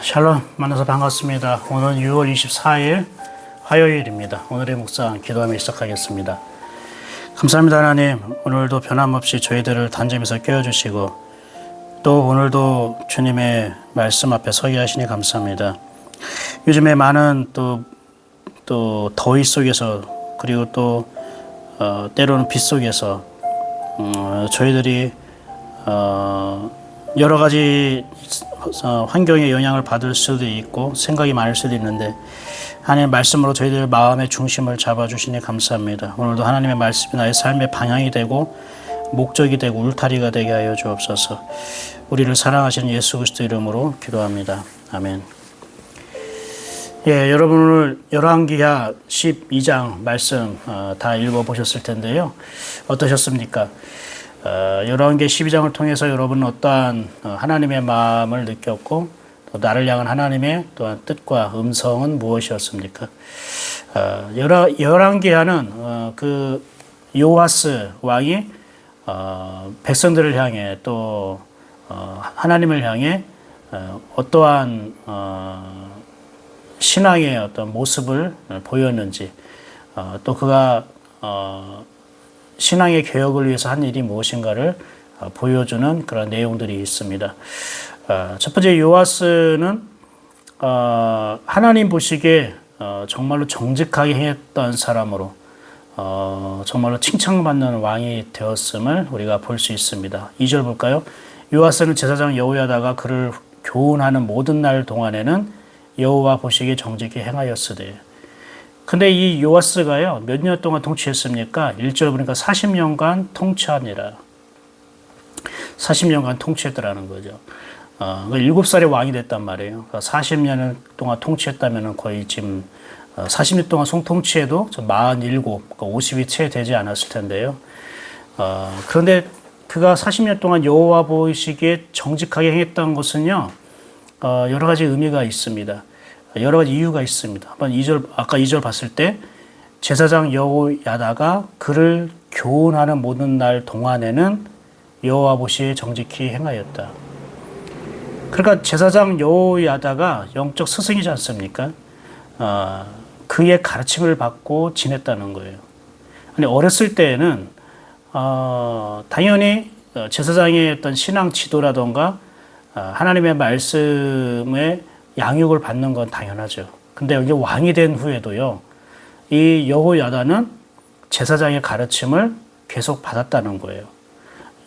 샬롬 만나서 반갑습니다. 오늘 6월 24일 화요일입니다. 오늘의 묵상 기도하며 시작하겠습니다. 감사합니다. 하나님, 오늘도 변함없이 저희들을 단점에서 깨워주시고 또 오늘도 주님의 말씀 앞에 서게 하시니 감사합니다. 요즘에 많은 또 더위 속에서 그리고 또 때로는 비 속에서 저희들이 여러 가지 환경의 영향을 받을 수도 있고 생각이 많을 수도 있는데 하나님의 말씀으로 저희들 마음의 중심을 잡아주시니 감사합니다. 오늘도 하나님의 말씀이 나의 삶의 방향이 되고 목적이 되고 울타리가 되게 하여 주옵소서. 우리를 사랑하시는 예수 그리스도 이름으로 기도합니다. 아멘. 예, 여러분 오늘 열왕기하 12장 말씀 다 읽어보셨을 텐데요. 어떠셨습니까? 열왕기 12장을 통해서 여러분은 어떠한 하나님의 마음을 느꼈고 또 나를 향한 하나님의 또한 뜻과 음성은 무엇이었습니까? 열왕기하는 그 요아스 왕이 백성들을 향해 또 하나님을 향해 어떠한 신앙의 어떤 모습을 보였는지 또 그가 신앙의 개혁을 위해서 한 일이 무엇인가를 보여주는 그런 내용들이 있습니다. 첫 번째 요아스는 하나님 보시기에 정말로 정직하게 행했던 사람으로 정말로 칭찬받는 왕이 되었음을 우리가 볼 수 있습니다. 2절 볼까요? 요아스는 제사장 여호야다가 그를 교훈하는 모든 날 동안에는 여호와 보시기에 정직히 행하였으되. 근데 이 요아스가요, 몇 년 동안 통치했습니까? 1절 보니까 40년간 통치하니라. 40년간 통치했더라는 거죠. 7살의 왕이 됐단 말이에요. 40년 동안 통치했다면 거의 지금 40년 동안 통치해도 47, 50이 채 되지 않았을 텐데요. 그런데 그가 40년 동안 여호와 보시기에 정직하게 행했던 것은요, 여러 가지 의미가 있습니다. 여러 가지 이유가 있습니다. 한번 아까 2절 봤을 때 제사장 여호야다가 그를 교훈하는 모든 날 동안에는 여호와 보시기에 정직히 행하였다. 그러니까 제사장 여호야다가 영적 스승이지 않습니까? 그의 가르침을 받고 지냈다는 거예요. 아니, 어렸을 때에는 당연히 제사장의 어떤 신앙 지도라던가 하나님의 말씀에 양육을 받는 건 당연하죠. 근데 이제 왕이 된 후에도요, 이 여호야다는 제사장의 가르침을 계속 받았다는 거예요.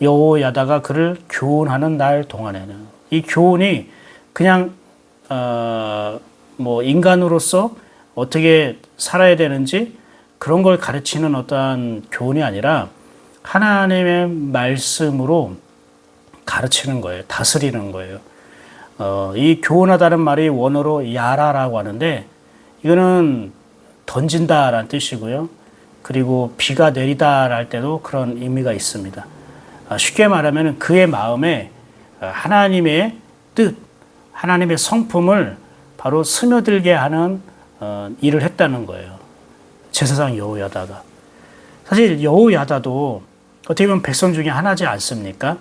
여호야다가 그를 교훈하는 날 동안에는 이 교훈이 그냥 인간으로서 어떻게 살아야 되는지 그런 걸 가르치는 어떠한 교훈이 아니라 하나님의 말씀으로 가르치는 거예요. 다스리는 거예요. 이 교훈하다는 말이 원어로 야라라고 하는데 이거는 던진다라는 뜻이고요. 그리고 비가 내리다 할 때도 그런 의미가 있습니다. 쉽게 말하면 그의 마음에 하나님의 뜻, 하나님의 성품을 바로 스며들게 하는 일을 했다는 거예요. 제사장 여호야다가. 사실 여호야다도 어떻게 보면 백성 중에 하나지 않습니까?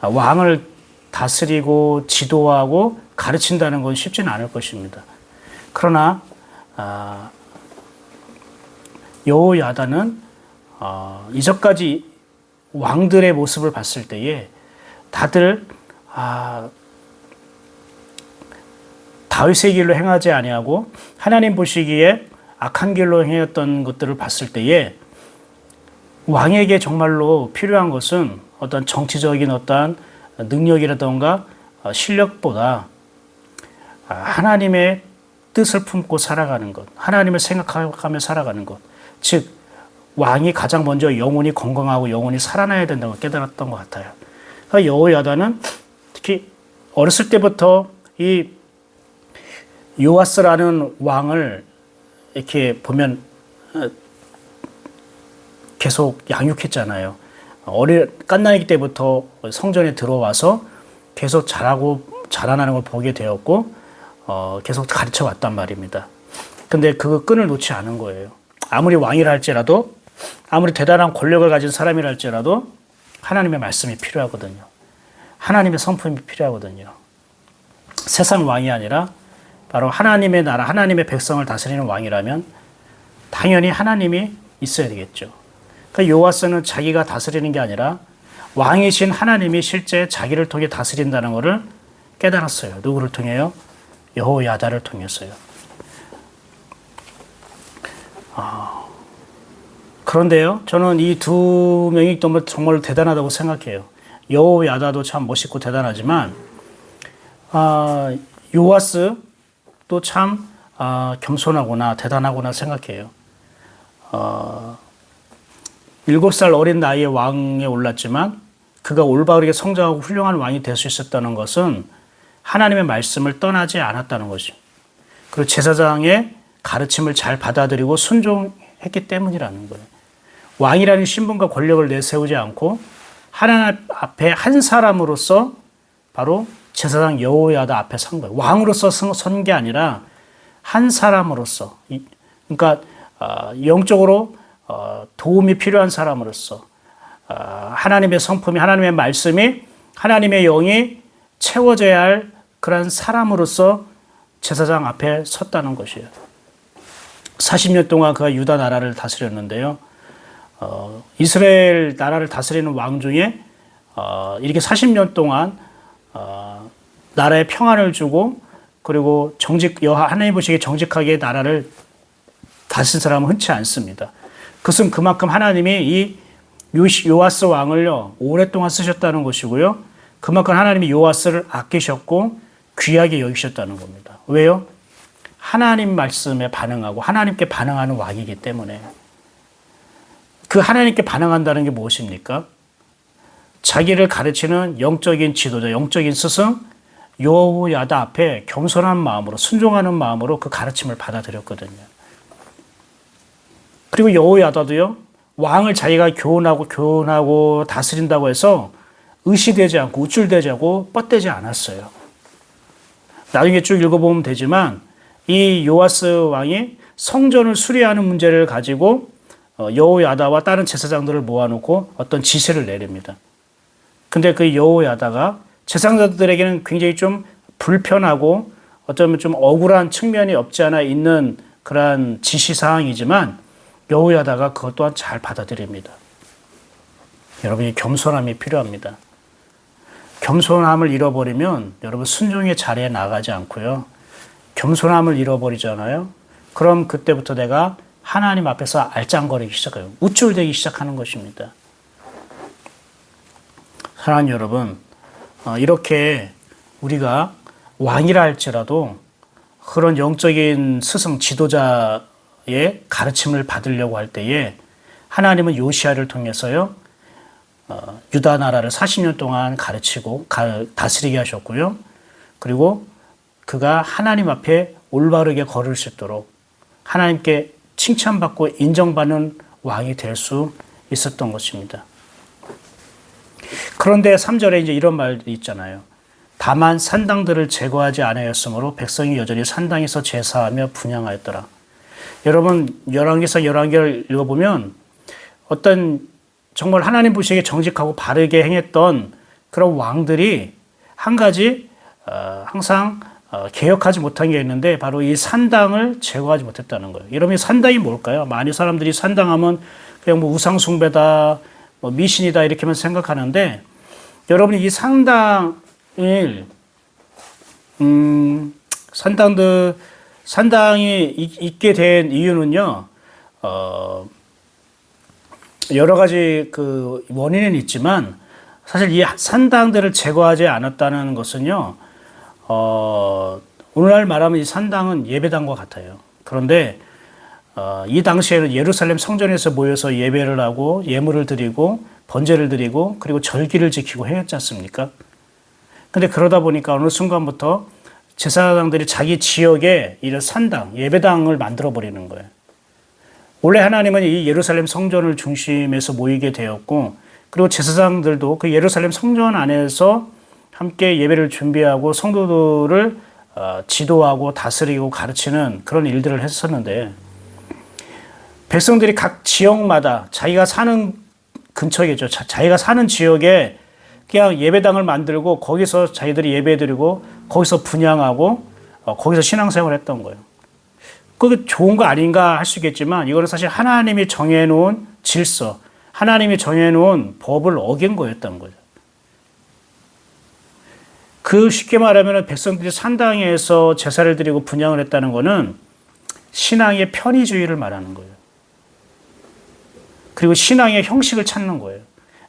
왕을 다스리고 지도하고 가르친다는 건 쉽지는 않을 것입니다. 그러나 여호야다는 이전까지 왕들의 모습을 봤을 때에 다들 다윗의 길로 행하지 아니하고 하나님 보시기에 악한 길로 행했던 것들을 봤을 때에 왕에게 정말로 필요한 것은 어떤 정치적인 어떠한 능력이라던가 실력보다 하나님의 뜻을 품고 살아가는 것, 하나님을 생각하며 살아가는 것, 즉 왕이 가장 먼저 영혼이 건강하고 영혼이 살아나야 된다고 깨달았던 것 같아요. 여호야다는 특히 어렸을 때부터 이 요아스라는 왕을 이렇게 보면 계속 양육했잖아요. 갓난아기 때부터 성전에 들어와서 계속 자라나는 걸 보게 되었고 계속 가르쳐 왔단 말입니다. 근데 그 끈을 놓지 않은 거예요. 아무리 왕이라 할지라도 아무리 대단한 권력을 가진 사람이라 할지라도 하나님의 말씀이 필요하거든요. 하나님의 성품이 필요하거든요. 세상 왕이 아니라 바로 하나님의 나라, 하나님의 백성을 다스리는 왕이라면 당연히 하나님이 있어야 되겠죠. 그러니까 요아스는 자기가 다스리는 게 아니라 왕이신 하나님이 실제 자기를 통해 다스린다는 것을 깨달았어요. 누구를 통해요? 여호야다를 통해서요. 그런데요, 저는 이 두 명이 정말 대단하다고 생각해요. 여호야다도 참 멋있고 대단하지만 요아스도 참 겸손하구나, 대단하구나 생각해요. 7살 어린 나이에 왕에 올랐지만 그가 올바르게 성장하고 훌륭한 왕이 될 수 있었다는 것은 하나님의 말씀을 떠나지 않았다는 것이죠. 그리고 제사장의 가르침을 잘 받아들이고 순종했기 때문이라는 거예요. 왕이라는 신분과 권력을 내세우지 않고 하나님 앞에 한 사람으로서 바로 제사장 여호야다 앞에 선 거예요. 왕으로서 선 게 아니라 한 사람으로서, 그러니까 영적으로 도움이 필요한 사람으로서 하나님의 성품이, 하나님의 말씀이, 하나님의 영이 채워져야 할 그런 사람으로서 제사장 앞에 섰다는 것이에요. 40년 동안 그가 유다 나라를 다스렸는데요. 이스라엘 나라를 다스리는 왕 중에 이렇게 40년 동안 나라에 평안을 주고 그리고 하나님 보시기에 정직하게 나라를 다스린 사람은 흔치 않습니다. 그것은 그만큼 하나님이 이 요아스 왕을요 오랫동안 쓰셨다는 것이고요. 그만큼 하나님이 요아스를 아끼셨고 귀하게 여기셨다는 겁니다. 왜요? 하나님 말씀에 반응하고 하나님께 반응하는 왕이기 때문에. 그 하나님께 반응한다는 게 무엇입니까? 자기를 가르치는 영적인 지도자, 영적인 스승 여호야다 앞에 겸손한 마음으로, 순종하는 마음으로 그 가르침을 받아들였거든요. 그리고 여호야다도요, 왕을 자기가 교훈하고 다스린다고 해서 의시되지 않고 우쭐대지 않고 뻗대지 않았어요. 나중에 쭉 읽어보면 되지만 이 요아스 왕이 성전을 수리하는 문제를 가지고 여호야다와 다른 제사장들을 모아놓고 어떤 지시를 내립니다. 근데 그 여호야다가 제사장들에게는 굉장히 좀 불편하고 어쩌면 좀 억울한 측면이 없지 않아 있는 그러한 지시사항이지만 여호야다가 그것 또한 잘 받아들입니다. 여러분이 겸손함이 필요합니다. 겸손함을 잃어버리면 여러분 순종의 자리에 나가지 않고요. 겸손함을 잃어버리잖아요. 그럼 그때부터 내가 하나님 앞에서 알짱거리기 시작해요. 우쭐대기 시작하는 것입니다. 사랑하는 여러분, 이렇게 우리가 왕이라 할지라도 그런 영적인 스승 지도자의 가르침을 받으려고 할 때에 하나님은 요시야를 통해서요, 유다 나라를 40년 동안 가르치고 다스리게 하셨고요. 그리고 그가 하나님 앞에 올바르게 걸을 수 있도록 하나님께 칭찬받고 인정받는 왕이 될 수 있었던 것입니다. 그런데 3절에 이제 이런 말이 있잖아요. 다만 산당들을 제거하지 않았으므로 백성이 여전히 산당에서 제사하며 분향하였더라. 여러분 열왕기서 열왕기를 읽어보면 어떤 정말 하나님 보시기에 정직하고 바르게 행했던 그런 왕들이 한 가지 항상 개혁하지 못한 게 있는데 바로 이 산당을 제거하지 못했다는 거예요. 여러분 산당이 뭘까요? 많이 사람들이 산당하면 그냥 뭐 우상숭배다, 뭐 미신이다 이렇게만 생각하는데 여러분이 이 산당이 있게 된 이유는요. 여러 가지 그 원인은 있지만 사실 이 산당들을 제거하지 않았다는 것은요. 오늘날 말하면 이 산당은 예배당과 같아요. 그런데 이 당시에는 예루살렘 성전에서 모여서 예배를 하고 예물을 드리고 번제를 드리고 그리고 절기를 지키고 했지 않습니까? 근데 그러다 보니까 어느 순간부터 제사장들이 자기 지역에 이런 산당, 예배당을 만들어 버리는 거예요. 원래 하나님은 이 예루살렘 성전을 중심에서 모이게 되었고 그리고 제사장들도 그 예루살렘 성전 안에서 함께 예배를 준비하고 성도들을 지도하고 다스리고 가르치는 그런 일들을 했었는데 백성들이 각 지역마다 자기가 사는 근처겠죠. 자기가 사는 지역에 그냥 예배당을 만들고 거기서 자기들이 예배드리고 거기서 분향하고 거기서 신앙생활을 했던 거예요. 그게 좋은 거 아닌가 할 수 있겠지만 이거는 사실 하나님이 정해놓은 질서, 하나님이 정해놓은 법을 어긴 거였던 거죠. 그 쉽게 말하면 백성들이 산당에서 제사를 드리고 분향을 했다는 거는 신앙의 편의주의를 말하는 거예요. 그리고 신앙의 형식을 찾는 거예요.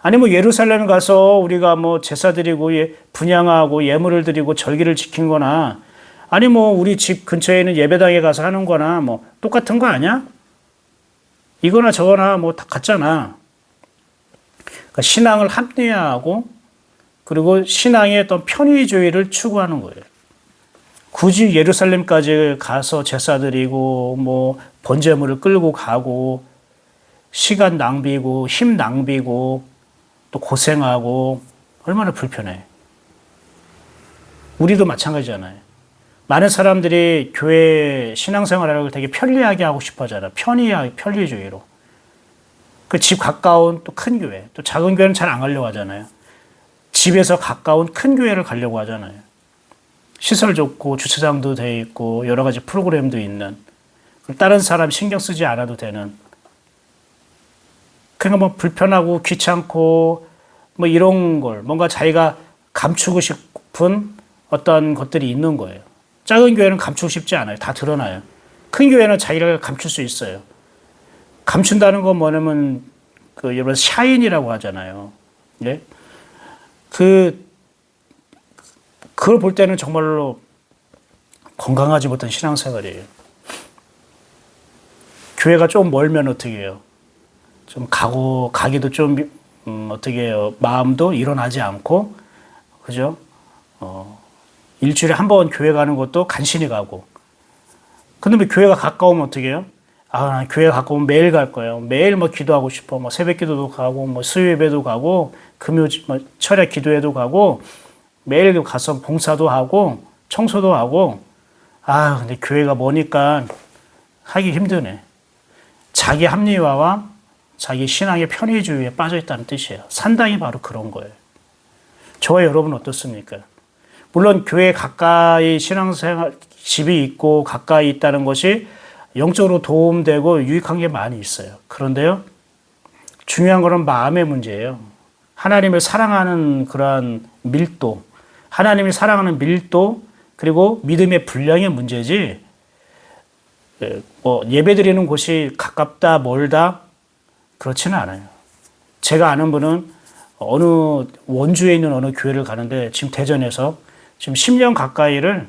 아니 뭐 예루살렘 가서 우리가 뭐 제사 드리고 분향하고 예물을 드리고 절기를 지킨 거나 아니 뭐 우리 집 근처에 있는 예배당에 가서 하는 거나 뭐 똑같은 거 아니야? 이거나 저거나 뭐 다 같잖아. 그러니까 신앙을 합리화하고 그리고 신앙의 어떤 편의주의를 추구하는 거예요. 굳이 예루살렘까지 가서 제사 드리고 뭐 번제물을 끌고 가고 시간 낭비고 힘 낭비고 또 고생하고 얼마나 불편해. 우리도 마찬가지잖아요. 많은 사람들이 교회 신앙생활을 되게 편리하게 하고 싶어 하잖아요. 편리주의로. 그 집 가까운 또 큰 교회, 또 작은 교회는 잘 안 가려고 하잖아요. 집에서 가까운 큰 교회를 가려고 하잖아요. 시설 좋고 주차장도 돼 있고 여러 가지 프로그램도 있는 다른 사람 신경 쓰지 않아도 되는 그러니까 뭐 불편하고 귀찮고 뭐 이런 걸 뭔가 자기가 감추고 싶은 어떤 것들이 있는 거예요. 작은 교회는 감추고 싶지 않아요. 다 드러나요. 큰 교회는 자기를 감출 수 있어요. 감춘다는 건 뭐냐면 그 여러분 샤인이라고 하잖아요. 예? 그걸 볼 때는 정말로 건강하지 못한 신앙생활이에요. 교회가 좀 멀면 어떻게 해요? 좀 가기도 좀, 어떻게 해요? 마음도 일어나지 않고, 그죠? 일주일에 한 번 교회 가는 것도 간신히 가고. 근데 뭐 교회가 가까우면 어떻게 해요? 아, 교회가 가까우면 매일 갈 거예요. 매일 뭐 기도하고 싶어. 뭐 새벽 기도도 가고, 뭐 수요 예배도 가고, 철야 기도회도 가고, 매일 가서 봉사도 하고, 청소도 하고, 아, 근데 교회가 머니까 하기 힘드네. 자기 합리화와 자기 신앙의 편의주의에 빠져 있다는 뜻이에요. 산당이 바로 그런 거예요. 저와 여러분 어떻습니까? 물론 교회 가까이 신앙생활, 집이 있고 가까이 있다는 것이 영적으로 도움되고 유익한 게 많이 있어요. 그런데요, 중요한 거는 마음의 문제예요. 하나님을 사랑하는 그러한 밀도, 하나님을 사랑하는 밀도, 그리고 믿음의 분량의 문제지, 뭐 예배드리는 곳이 가깝다, 멀다, 그렇지는 않아요. 제가 아는 분은 원주에 있는 어느 교회를 가는데 지금 대전에서 지금 10년 가까이를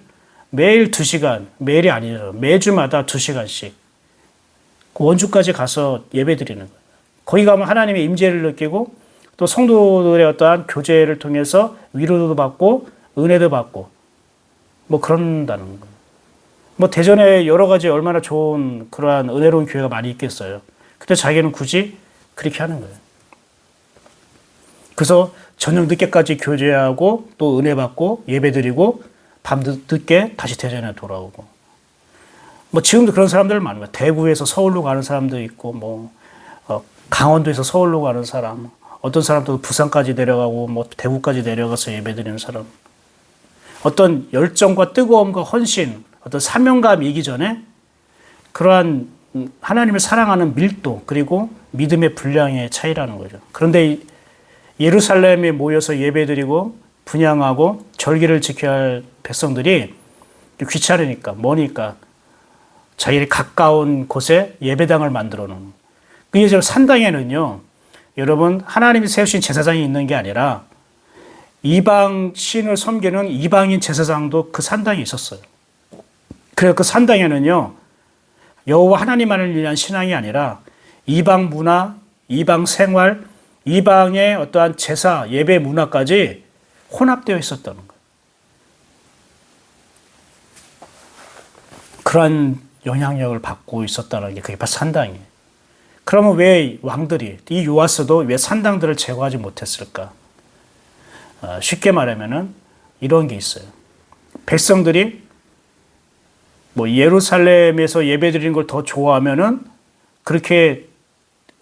매일 2시간, 매일이 아니죠. 매주마다 2시간씩 원주까지 가서 예배드리는 거예요. 거기 가면 하나님의 임재를 느끼고 또 성도들의 어떠한 교제를 통해서 위로도 받고 은혜도 받고 뭐 그런다는 거예요. 뭐 대전에 여러 가지 얼마나 좋은 그러한 은혜로운 교회가 많이 있겠어요. 근데 자기는 굳이 그렇게 하는 거예요. 그래서 저녁 늦게까지 교제하고 또 은혜 받고 예배 드리고 밤 늦게 다시 대전에 돌아오고. 뭐 지금도 그런 사람들 많아요. 대구에서 서울로 가는 사람도 있고, 뭐 강원도에서 서울로 가는 사람, 어떤 사람도 부산까지 내려가고, 뭐 대구까지 내려가서 예배 드리는 사람. 어떤 열정과 뜨거움과 헌신, 어떤 사명감이 기 전에 그러한 하나님을 사랑하는 밀도 그리고 믿음의 분량의 차이라는 거죠. 그런데 예루살렘에 모여서 예배드리고 분향하고 절기를 지켜야 할 백성들이 귀찮으니까 머니까 자기들이 가까운 곳에 예배당을 만들어 놓은. 그게 산당에는요, 여러분 하나님이 세우신 제사장이 있는 게 아니라 이방 신을 섬기는 이방인 제사장도 그 산당에 있었어요. 그래서 그 산당에는요, 여호와 하나님만을 위한 신앙이 아니라 이방 문화, 이방 생활, 이방의 어떠한 제사, 예배 문화까지 혼합되어 있었다는 거예요. 그러한 영향력을 받고 있었다는 게 그게 바로 산당이에요. 그러면 왜 왕들이, 이 요아스도 왜 산당들을 제거하지 못했을까? 쉽게 말하면은 이런 게 있어요. 백성들이 뭐 예루살렘에서 예배드리는 걸 더 좋아하면은 그렇게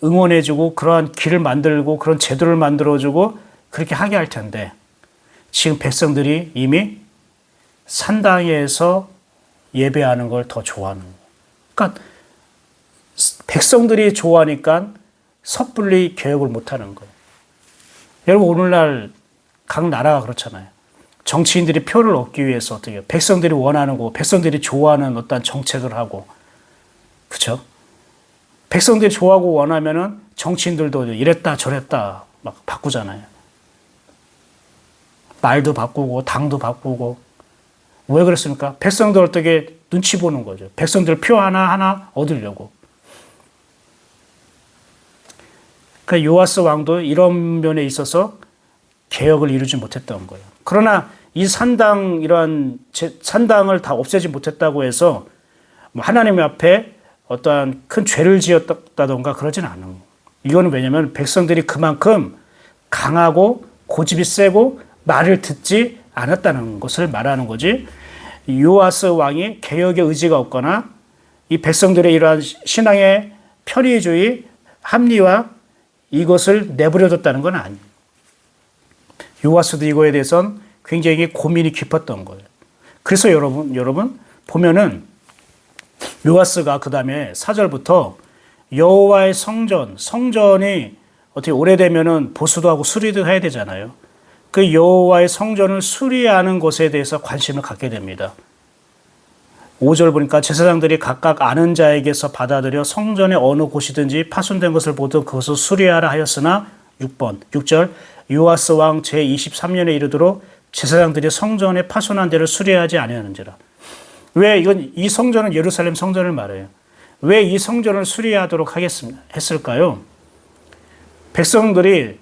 응원해주고 그러한 길을 만들고 그런 제도를 만들어주고 그렇게 하게 할 텐데 지금 백성들이 이미 산당에서 예배하는 걸 더 좋아하는 거예요. 그러니까 백성들이 좋아하니까 섣불리 개혁을 못하는 거예요. 여러분 오늘날 각 나라가 그렇잖아요. 정치인들이 표를 얻기 위해서 어떻게 해요? 백성들이 원하는 거, 백성들이 좋아하는 어떤 정책을 하고, 그렇죠? 백성들이 좋아하고 원하면은 정치인들도 이랬다 저랬다 막 바꾸잖아요. 말도 바꾸고 당도 바꾸고. 왜 그렇습니까? 백성들 어떻게 눈치 보는 거죠. 백성들 표 하나 얻으려고. 그러니까 요아스 왕도 이런 면에 있어서 개혁을 이루지 못했던 거예요. 그러나 이 산당, 이러한 산당을 다 없애지 못했다고 해서 하나님 앞에 어떠한 큰 죄를 지었다던가 그러진 않은 거예요. 이거는 왜냐하면 백성들이 그만큼 강하고 고집이 세고 말을 듣지 않았다는 것을 말하는 거지, 요아스 왕이 개혁의 의지가 없거나 이 백성들의 이러한 신앙의 편의주의, 합리화 이것을 내버려뒀다는 건 아니에요. 요아스도 이거에 대해서는 굉장히 고민이 깊었던 거예요. 그래서 여러분 보면은 요아스가 그 다음에 4절부터 여호와의 성전이 어떻게 오래되면은 보수도 하고 수리도 해야 되잖아요. 그 여호와의 성전을 수리하는 것에 대해서 관심을 갖게 됩니다. 5절 보니까 제사장들이 각각 아는 자에게서 받아들여 성전의 어느 곳이든지 파손된 것을 보든 그것을 수리하라 하였으나 6절 요아스 왕 제23년에 이르도록 제사장들이 성전의 파손한 데를 수리하지 아니하는지라. 왜 이 성전은 예루살렘 성전을 말해요. 왜 이 성전을 수리하도록 했을까요? 백성들이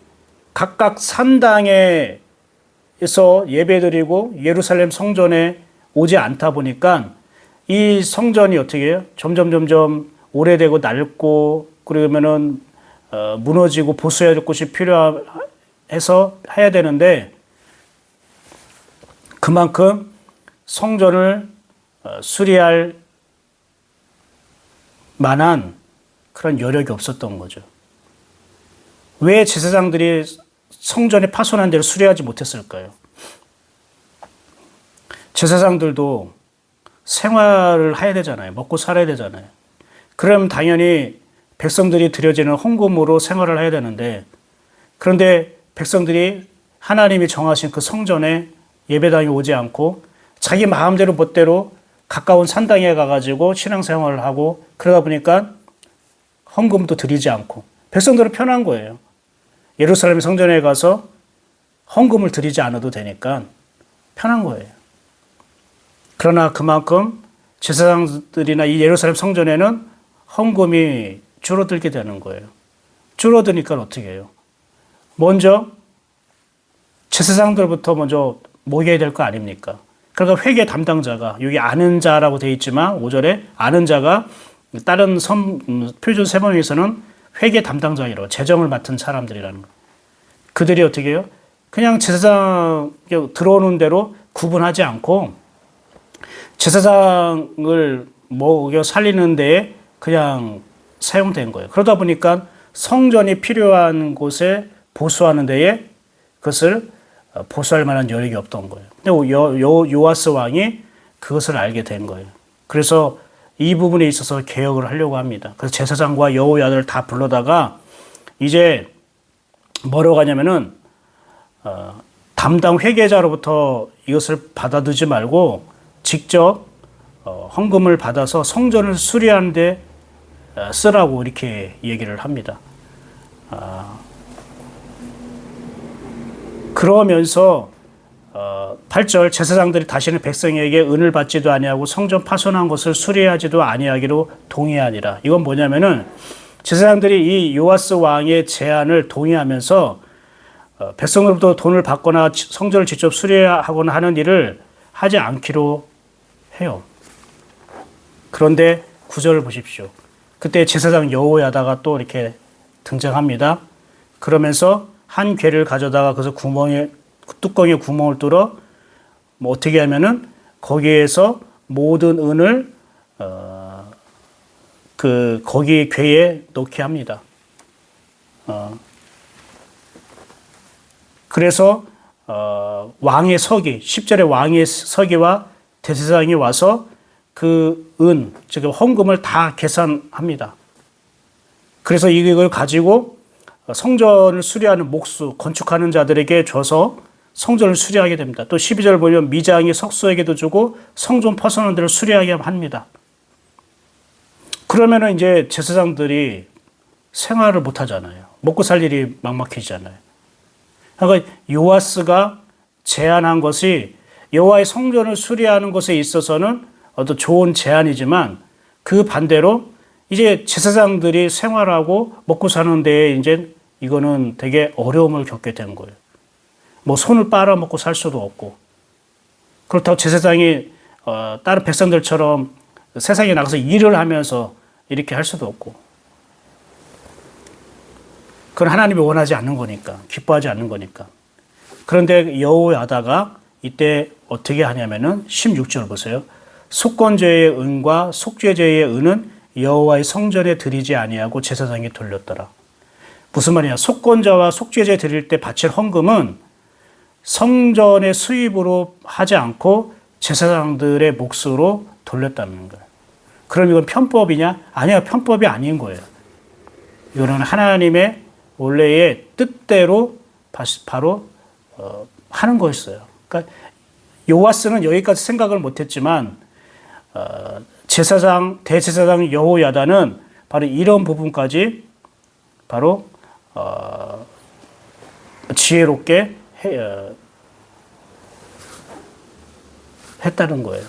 각각 산당에서 예배드리고 예루살렘 성전에 오지 않다 보니까 이 성전이 어떻게 해요? 점점 오래되고 낡고 그러면은 무너지고 보수해야 될 곳이 필요해서 해야 되는데 그만큼 성전을 수리할 만한 그런 여력이 없었던 거죠. 왜 제사장들이 성전의 파손한 데를 수리하지 못했을까요? 제사장들도 생활을 해야 되잖아요. 먹고 살아야 되잖아요. 그럼 당연히 백성들이 드려지는 헌금으로 생활을 해야 되는데, 그런데 백성들이 하나님이 정하신 그 성전에 예배당에 오지 않고 자기 마음대로 멋대로 가까운 산당에 가가지고 신앙생활을 하고 그러다 보니까 헌금도 드리지 않고 백성들은 편한 거예요. 예루살렘 성전에 가서 헌금을 드리지 않아도 되니까 편한 거예요. 그러나 그만큼 제사장들이나 이 예루살렘 성전에는 헌금이 줄어들게 되는 거예요. 줄어드니까 어떻게 해요? 먼저 제사장들부터 먼저 모여야 될 거 아닙니까? 그러니까 회계 담당자가, 여기 아는 자라고 되어 있지만 5절에 아는 자가 다른 표준 세번역에서는 회계 담당자이라고, 재정을 맡은 사람들이라는 거. 그들이 어떻게 해요? 그냥 제사장 들어오는 대로 구분하지 않고 제사장을 먹여 살리는 데에 그냥 사용된 거예요. 그러다 보니까 성전이 필요한 곳에 보수하는 데에 그것을 보수할 만한 여력이 없던 거예요. 근데 요아스 왕이 그것을 알게 된 거예요. 그래서 이 부분에 있어서 개혁을 하려고 합니다. 그래서 제사장과 여호야를 다 불러다가 이제 뭐라고 가냐면은 담당 회계자로부터 이것을 받아두지 말고 직접 헌금을 받아서 성전을 수리하는 데 쓰라고 이렇게 얘기를 합니다. 그러면서 8절 제사장들이 다시는 백성에게 은을 받지도 아니하고 성전 파손한 것을 수리하지도 아니하기로 동의하니라. 이건 뭐냐면은 제사장들이 이 요아스 왕의 제안을 동의하면서 백성으로부터 돈을 받거나 성전을 직접 수리하거나 하는 일을 하지 않기로 해요. 그런데 9절을 보십시오. 그때 제사장 여호야다가 또 이렇게 등장합니다. 그러면서 한 괴를 가져다가 그래서 뚜껑에 구멍을 뚫어 어떻게 하면은 거기에서 모든 은을 거기 괴에 넣게 합니다. 그래서 왕의 서기, 10절에 왕의 서기와 대제사장이 와서 그 은, 즉 헌금을 다 계산합니다. 그래서 이걸 가지고 성전을 수리하는 목수, 건축하는 자들에게 줘서 성전을 수리하게 됩니다. 또 12절 보면 미장이 석수에게도 주고 성전 퍼서는 데를 수리하게 합니다. 그러면은 이제 제사장들이 생활을 못 하잖아요. 먹고 살 일이 막막해지잖아요. 그러니까 요아스가 제안한 것이 여호와의 성전을 수리하는 것에 있어서는 어떤 좋은 제안이지만 그 반대로 이제 제사장들이 생활하고 먹고 사는 데에 이제 이거는 되게 어려움을 겪게 된 거예요. 뭐 손을 빨아먹고 살 수도 없고, 그렇다고 제사장이 다른 백성들처럼 세상에 나가서 일을 하면서 이렇게 할 수도 없고, 그건 하나님이 원하지 않는 거니까, 기뻐하지 않는 거니까. 그런데 여호야다가 이때 어떻게 하냐면은 16절 보세요. 속건제의 은과 속죄제의 은은 여호와의 성전에 드리지 아니하고 제사장이 돌렸더라. 무슨 말이냐? 속건제와 속죄제 드릴 때 바칠 헌금은 성전의 수입으로 하지 않고 제사장들의 몫으로 돌렸다는 거예요. 그럼 이건 편법이냐? 아니야, 편법이 아닌 거예요. 이거는 하나님의 원래의 뜻대로 바로 하는 거였어요. 그러니까 요아스는 여기까지 생각을 못했지만 대제사장 여호야다는 바로 이런 부분까지 바로 지혜롭게 했다는 거예요.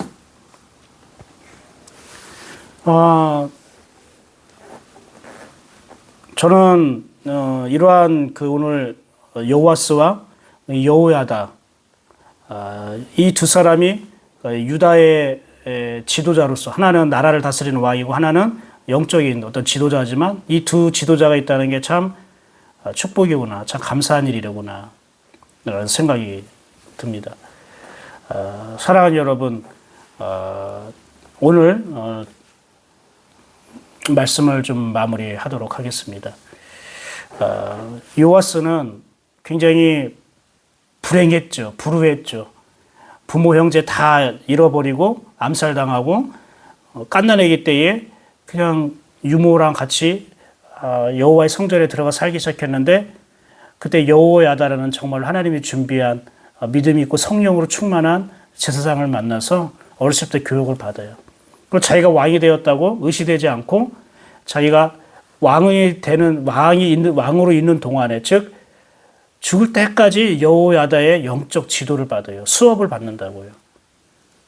저는 이러한 그 오늘 요아스와 여호야다 이 두 사람이 유다의 지도자로서, 하나는 나라를 다스리는 왕이고 하나는 영적인 어떤 지도자지만 이 두 지도자가 있다는 게 참 축복이구나, 참 감사한 일이구나 라는 생각이 듭니다. 사랑하는 여러분, 오늘 말씀을 좀 마무리하도록 하겠습니다. 요아스는 굉장히 불행했죠. 불우했죠. 부모 형제 다 잃어버리고 암살당하고 갓난아기 때에 그냥 유모랑 같이 여호와의 성전에 들어가 살기 시작했는데, 그때 여호야다라는 정말 하나님이 준비한 믿음이 있고 성령으로 충만한 제사장을 만나서 어렸을 때 교육을 받아요. 그리고 자기가 왕이 되었다고 의시되지 않고 자기가 왕으로 있는 동안에, 즉 죽을 때까지 여호야다의 영적 지도를 받아요. 수업을 받는다고요.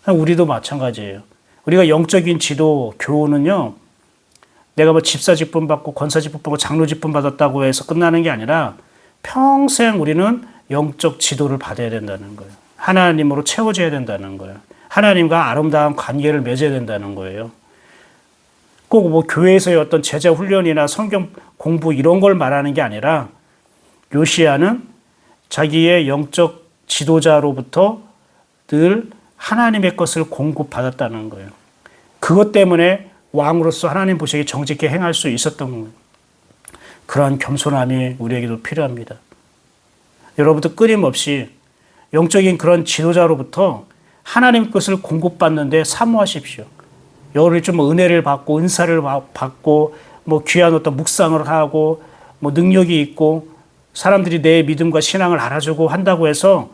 우리도 마찬가지예요. 우리가 영적인 지도 교훈은요, 내가 뭐 집사 직분 받고 권사 직분 받고 장로 직분 받았다고 해서 끝나는 게 아니라 평생 우리는 영적 지도를 받아야 된다는 거예요. 하나님으로 채워져야 된다는 거예요. 하나님과 아름다운 관계를 맺어야 된다는 거예요. 꼭 뭐 교회에서의 어떤 제자 훈련이나 성경 공부 이런 걸 말하는 게 아니라 요시야는 자기의 영적 지도자로부터 늘 하나님의 것을 공급받았다는 거예요. 그것 때문에 왕으로서 하나님 보시기에 정직히 행할 수 있었던 거예요. 그러한 겸손함이 우리에게도 필요합니다. 여러분도 끊임없이 영적인 그런 지도자로부터 하나님 것을 공급받는데 사모하십시오. 여러분이 좀 은혜를 받고 은사를 받고 뭐 귀한 어떤 묵상을 하고 뭐 능력이 있고 사람들이 내 믿음과 신앙을 알아주고 한다고 해서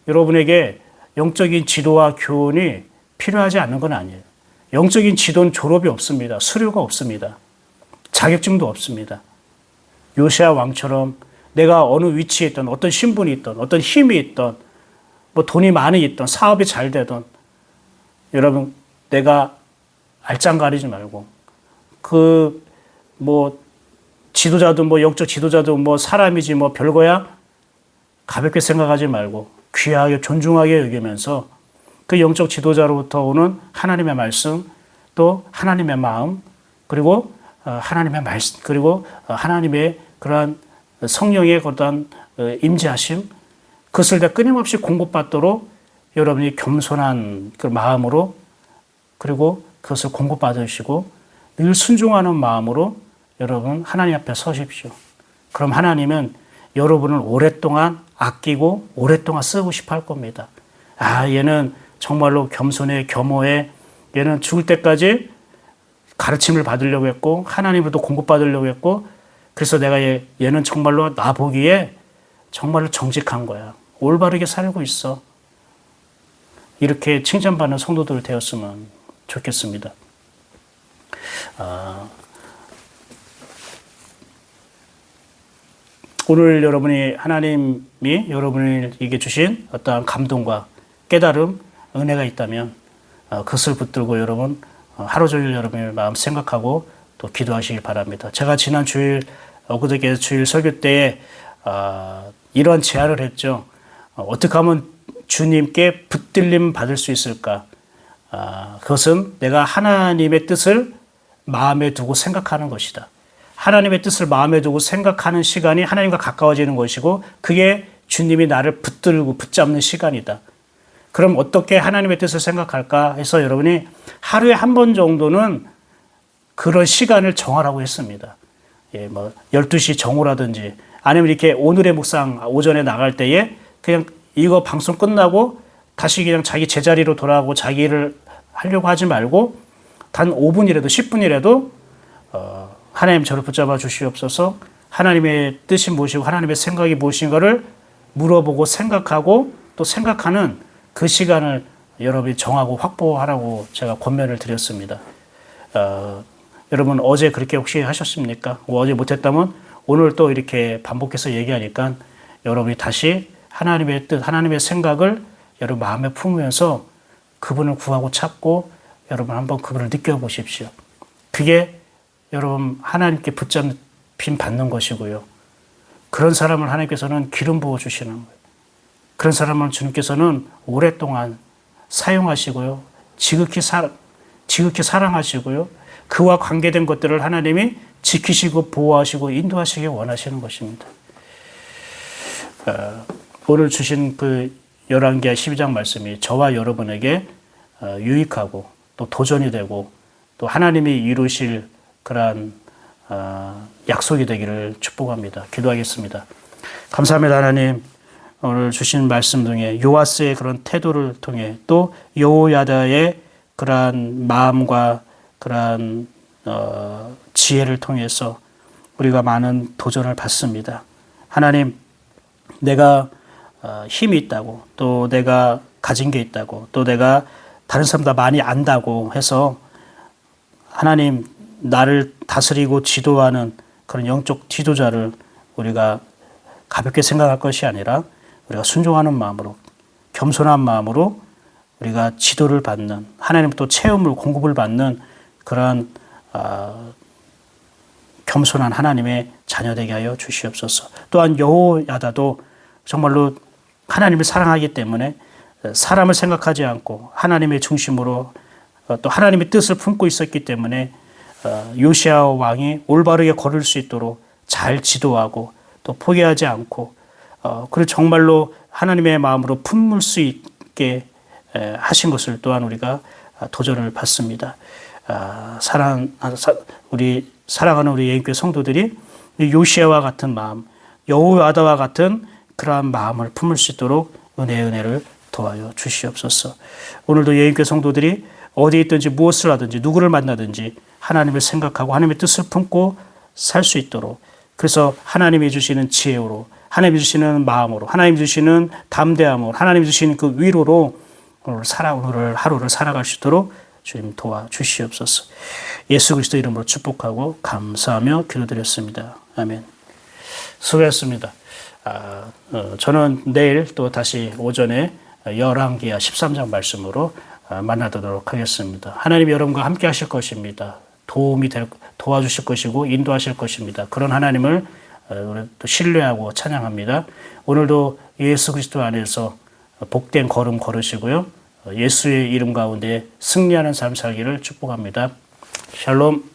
여러분에게 영적인 지도와 교훈이 필요하지 않는 건 아니에요. 영적인 지도는 졸업이 없습니다. 수료가 없습니다. 자격증도 없습니다. 요시야 왕처럼 내가 어느 위치에 있던, 어떤 신분이 있던, 어떤 힘이 있던, 뭐 돈이 많이 있던, 사업이 잘 되던, 여러분 내가 알짱 가리지 말고 지도자도 뭐 영적 지도자도 뭐 사람이지 뭐 별거야 가볍게 생각하지 말고 귀하게 존중하게 여기면서 그 영적 지도자로부터 오는 하나님의 말씀, 또 하나님의 마음, 그리고 하나님의 말씀, 그리고 하나님의 그러한 성령의 어떤 임재하심, 그것을 다 끊임없이 공급받도록 여러분이 겸손한 그 마음으로, 그리고 그것을 공급받으시고 늘 순종하는 마음으로 여러분 하나님 앞에 서십시오. 그럼 하나님은 여러분을 오랫동안 아끼고 오랫동안 쓰고 싶어 할 겁니다. 얘는 정말로 겸손해, 겸허해. 얘는 죽을 때까지 가르침을 받으려고 했고 하나님으로도 공급받으려고 했고 그래서 내가 얘는 정말로 나 보기에 정말로 정직한 거야. 올바르게 살고 있어. 이렇게 칭찬받는 성도들 되었으면 좋겠습니다. 오늘 여러분이 하나님이 여러분에게 주신 어떠한 감동과 깨달음, 은혜가 있다면 그것을 붙들고 여러분 하루 종일 여러분의 마음 생각하고 또 기도하시길 바랍니다. 제가 지난 주일 엊그저께 주일 설교 때에 이런 제안을 했죠. 어떻게 하면 주님께 붙들림 받을 수 있을까? 그것은 내가 하나님의 뜻을 마음에 두고 생각하는 것이다. 하나님의 뜻을 마음에 두고 생각하는 시간이 하나님과 가까워지는 것이고 그게 주님이 나를 붙들고 붙잡는 시간이다. 그럼 어떻게 하나님의 뜻을 생각할까 해서 여러분이 하루에 한 번 정도는 그런 시간을 정하라고 했습니다. 12시 정오라든지 아니면 이렇게 오늘의 묵상 오전에 나갈 때에 그냥 이거 방송 끝나고 다시 그냥 자기 제자리로 돌아가고 자기 일을 하려고 하지 말고 단 5분이라도 10분이라도 하나님 저를 붙잡아 주시옵소서 하나님의 뜻이 무엇이고 하나님의 생각이 무엇인가를 물어보고 생각하고 또 생각하는 그 시간을 여러분이 정하고 확보하라고 제가 권면을 드렸습니다. 여러분 어제 그렇게 혹시 하셨습니까? 어제 못했다면 오늘 또 이렇게 반복해서 얘기하니까 여러분이 다시 하나님의 뜻, 하나님의 생각을 여러분 마음에 품으면서 그분을 구하고 찾고 여러분 한번 그분을 느껴보십시오. 그게 여러분 하나님께 붙잡힘 받는 것이고요. 그런 사람을 하나님께서는 기름 부어 주시는 거예요. 그런 사람을 주님께서는 오랫동안 사용하시고요. 지극히 사랑하시고요. 그와 관계된 것들을 하나님이 지키시고 보호하시고 인도하시기 원하시는 것입니다. 오늘 주신 그 열왕기하 12장 말씀이 저와 여러분에게 유익하고 또 도전이 되고 또 하나님이 이루실 그러한 약속이 되기를 축복합니다. 기도하겠습니다. 감사합니다. 하나님 오늘 주신 말씀 중에 요아스의 그런 태도를 통해 또 여호야다의 그러한 마음과 그러한 지혜를 통해서 우리가 많은 도전을 받습니다. 하나님 내가 힘이 있다고 또 내가 가진 게 있다고 또 내가 다른 사람보다 많이 안다고 해서 하나님 나를 다스리고 지도하는 그런 영적 지도자를 우리가 가볍게 생각할 것이 아니라 우리가 순종하는 마음으로 겸손한 마음으로 우리가 지도를 받는 하나님 또 체험을 공급을 받는 그러한 겸손한 하나님의 자녀 되게 하여 주시옵소서. 또한 여호야다도 정말로 하나님을 사랑하기 때문에 사람을 생각하지 않고 하나님의 중심으로 또 하나님의 뜻을 품고 있었기 때문에 요시야 왕이 올바르게 걸을 수 있도록 잘 지도하고 또 포기하지 않고 그리고 정말로 하나님의 마음으로 품을 수 있게 하신 것을 또한 우리가 도전을 받습니다. 우리 사랑하는 우리 예인교회 성도들이 요시야와 같은 마음, 여호야다와 같은 그러한 마음을 품을 수 있도록 은혜를 도와여 주시옵소서. 오늘도 예인교회 성도들이 어디에 있든지 무엇을 하든지 누구를 만나든지 하나님을 생각하고 하나님의 뜻을 품고 살 수 있도록 그래서 하나님이 주시는 지혜로 하나님이 주시는 마음으로 하나님이 주시는 담대함으로 하나님이 주시는 그 위로로 오늘 하루를 살아갈 수 있도록 주님 도와주시옵소서. 예수 그리스도 이름으로 축복하고 감사하며 기도드렸습니다. 아멘. 수고했습니다. 저는 내일 또 다시 오전에 열왕기하 13장 말씀으로 만나도록 하겠습니다. 하나님이 여러분과 함께 하실 것입니다. 도와주실 것이고 인도하실 것입니다. 그런 하나님을 또 신뢰하고 찬양합니다. 오늘도 예수 그리스도 안에서 복된 걸음 걸으시고요. 예수의 이름 가운데 승리하는 삶 살기를 축복합니다. 샬롬.